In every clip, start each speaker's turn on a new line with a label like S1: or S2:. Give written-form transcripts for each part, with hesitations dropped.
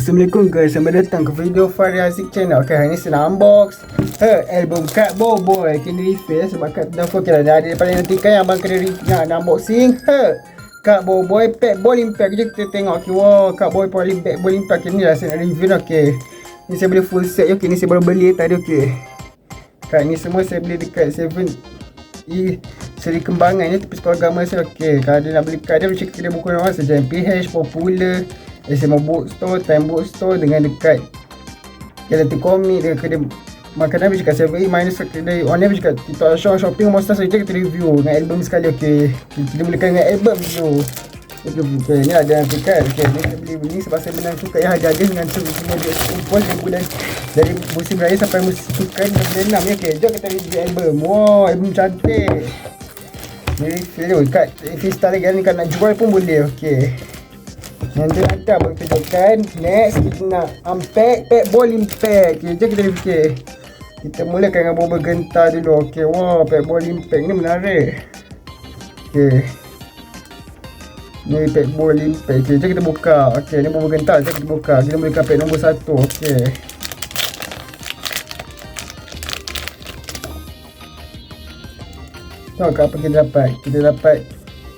S1: Assalamualaikum guys, selamat datang ke video Fahri Haziq channel. Okay, hari ni saya nak unbox album Kak Boboiboy. Kena refill sebab kat dapur kita dah ada daripada nantikan yang abang kena nak unboxing Kak Boboiboy pack bowling pack. Jom kita tengok. Okay, wow, Kak Boboiboy pack bowling pack ni lah saya nak review. Okay, ni saya beli full set. Okay, ni saya baru beli tadi. Okay, kat ni semua saya beli dekat 7E Seri Kembangan ni, tepi sekolah agama saya. Okay, kalau dia nak beli kad dia, macam kedai buku orang saja, MPH, Popular, SMA Bookstore, Time Bookstore, dengan dekat Galaxy Comic, dengan kedai makanan macam kat 7E minus kedai online macam kat TikTok Shop, Shopping, Monster. So kita review dengan album sekali. Okay, kita mulakan dengan album dulu. Okay, ni ada dekat. Okay, ni kita beli sebab saya benar suka yang harga dengan semua dia kumpul dari musim raya sampai musim sukan bulan 6 ni. Okay, jom kita review album. Wow, album cantik. Ni review kat Vista lagi ni, kalau nak jual pun boleh. Okay, nanti abang tunjukkan. Next kita nak unpack pack bowling pack. Okay, jom kita review. Kita mulakan dengan boba gentar dulu. Okay, wow, pack bowling pack ni menarik. Okay, ni pack bowling pack. Okay, jom kita buka. Okay, ni boba gentar. Jom kita buka. Kita mulakan pack nombor 1. Okay, tengok apa kita dapat. Kita dapat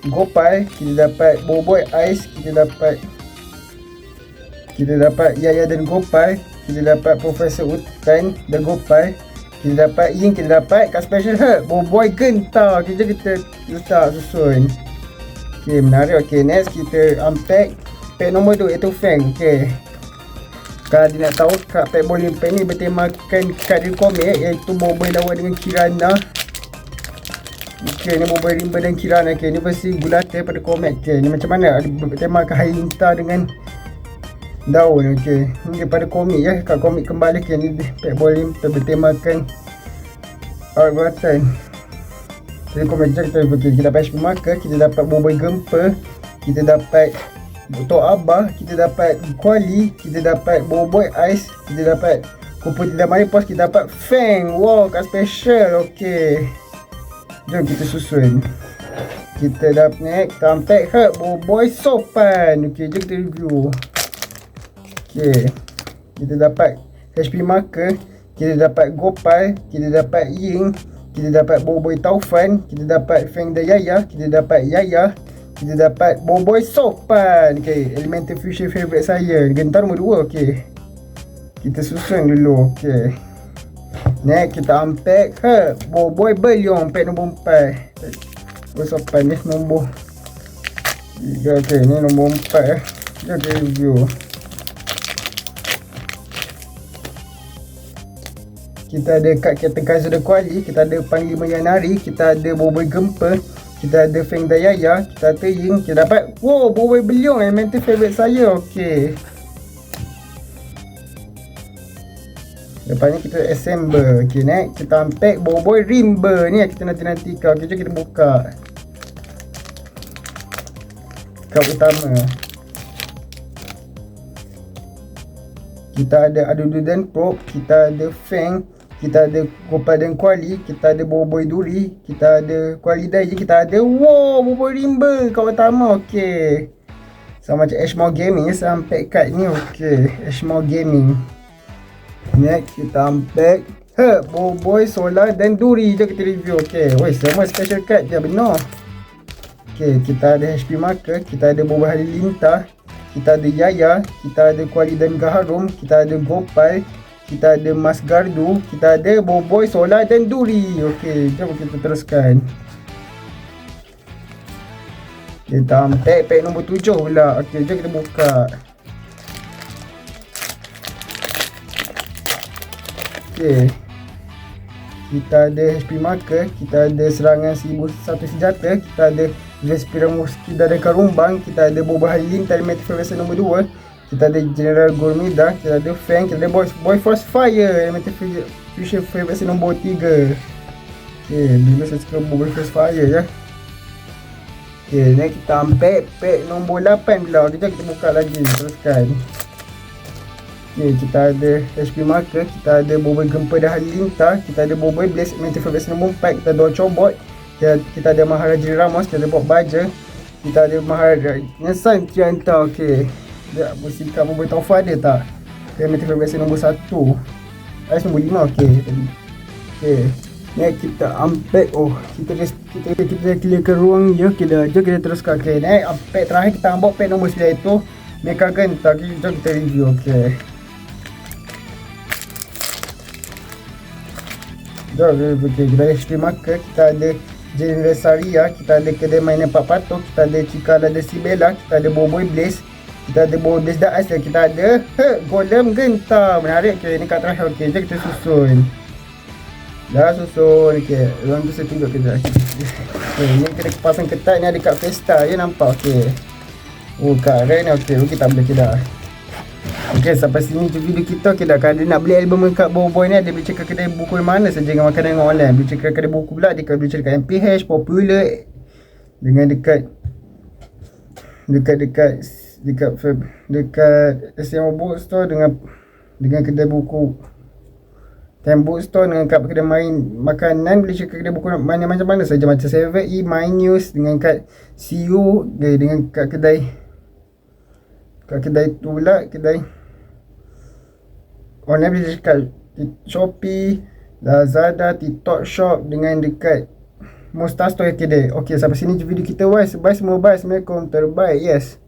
S1: Gopal, kita dapat Boboiboy Ice, kita dapat Yaya dan Gopal, kita dapat Profesor Utan dan Gopal, kita dapat Ying, kita dapat kat special Boboiboy Gentar. Okay, kita letak susun. Okay, menarik. Okay, next kita unpack pack nombor 2 iaitu Fang. Okay, kalau dia nak tahu, kat pack bowling pack ni bertemakan kad dari komik iaitu Boboiboy lawan dengan Kirana. Okay, ni Boboiboy Rimba dan Kirana. Okay, ni versi gulata pada komik. Okay, ni macam mana? Ada bertemakan Halilintar dengan daun. Okay, ni daripada komik ya. Kat komik kembali. Okay, ni pack bowling pack bertemakan art buatan. Jadi komik je kita. Okay, kita dapat HP marker, kita dapat Boboiboy Gempa, kita dapat Tok Abah, kita dapat Kuali, kita dapat Boboiboy Ice, kita dapat Kumpul Tidak Maripos, kita dapat Fang. Wow, kat special. Okay, jom kita susun. Kita dah naik unpack Boboiboy Sopan. Okay, jom kita review. Okay, kita dapat HP marker, kita dapat Gopal, kita dapat Ying, kita dapat Boboiboy Taufan, kita dapat Fang dan Yaya, kita dapat Yaya, kita dapat Boboiboy Sopan. Okay, Elemental Fusion favorite saya, gentar nombor 2. Okay, kita susun dulu. Okay, next kita unpack Boboiboy Beliong pack nombor 4. Boboiboy Sopan ni nombor 3. Okay, ni nombor 4. Jom kita review. Kita ada kat Captain Kaiser The Kuali, kita ada Panglima Yanari, kita ada Boboiboy Gempa, kita ada Fang dan Yaya, kita ada Ying, kita dapat Boboiboy Beliong, elemental favorite saya. Okay, lepas ni kita assemble. Okay, next kita unpack Boboiboy Rimba. Ni yang kita nanti-nantikan. Okay, jom kita buka kap utama. Kita ada Adudu dan Probe, kita ada Fang, kita ada Gopal dan Kuali, kita ada Boboiboy Duri, kita ada Kuali Daiji, kita ada Boboiboy Rimba kap utama. Okay, sama macam Ashmore Gaming sampai kat ni. Okay, Ashmore Gaming. Next kita unpack Boboiboy Solar dan Duri. Jom kita review. Okay, weh, semua special card je benar. Okay, kita ada HP marker, kita ada Boboiboy Halilintar, kita ada Yaya, kita ada Kuali dan Gaharum, kita ada Gopal, kita ada Mas Gardu, kita ada Boboiboy Solar dan Duri. Okay, jom kita teruskan. Kita unpack pack nombor 7 pula. Okay, jom kita buka. Okay, kita ada HP marker, kita ada serangan 1001 senjata, kita ada Vespira Muskida dan Karumbang, kita ada Boboiboy Halilintar elemental favorite nombor 2, kita ada General Gormida, kita ada Fang, kita ada Boy Force Fire elemental fusion favorite nombor 3. Okay, dulu saya suka Boy Force Fire ya. Okay, next kita unpack pack nombor 8 pula. Kita buka lagi, teruskan. Okay, kita ada HP marker, kita ada Boboiboy Gempa dan Halilintar, kita ada Boboiboy Blaze elemental favorite nombor 4, kita ada Ocobot, kita ada Maharaja Ramos, kita ada Bob Baja, kita ada Maharaja San Trianta. Okay, Sekejap, bersikap Boboiboy Tofa ada tak? Kreatif biasa nombor 1. Ais nombor 5, okey. Okey. Next kita unpack. Oh, kita clearkan ruang je. Jom kita teruskan. Okey, next unpack terakhir kita unbox pack nombor 9 itu Mecha Genta. Jom kita review. Okey. Jom kita ada stream marker, kita ada Generasaria, kita ada kedai mainan Pak Patok, kita ada Cikal, ada Sibella, kita ada Boboiboy Blaze, kita ada Boboiboy Blaze Dark Ice, kita ada Golem Genta. Menarik. Okay, ni kat terakhir. Okay, jom kita susun. Dah susun. Okay, orang tu saya tunjuk kejap. Okay, ni kena pasang ketat. Ni ada kat Festa je, nampak. Okay. Oh, kat Red ni. Okay, kita boleh dah. Okay, sampai sini je video kita. Okay, dah. Kalau ada nak beli album kat Boboiboy ni, ada boleh cek kedai buku mana saja dengan makanan dengan online. Boleh cek kedai buku pula. Dia boleh cek kat MPH, Popular, dengan dekat SMA Bookstore, dengan kedai buku Time Bookstore, dengan kat kedai main makanan. Boleh cek kedai buku macam mana saja, macam 7E, My News, dengan kat CU, dengan kat kedai tu pula, kedai online boleh dekat Shopee, Lazada, TikTok Shop, dengan dekat Monster Store kedai. Okay, sampai sini je video kita. Bye semua. Bye. Assalamualaikum. Terbaik. Yes.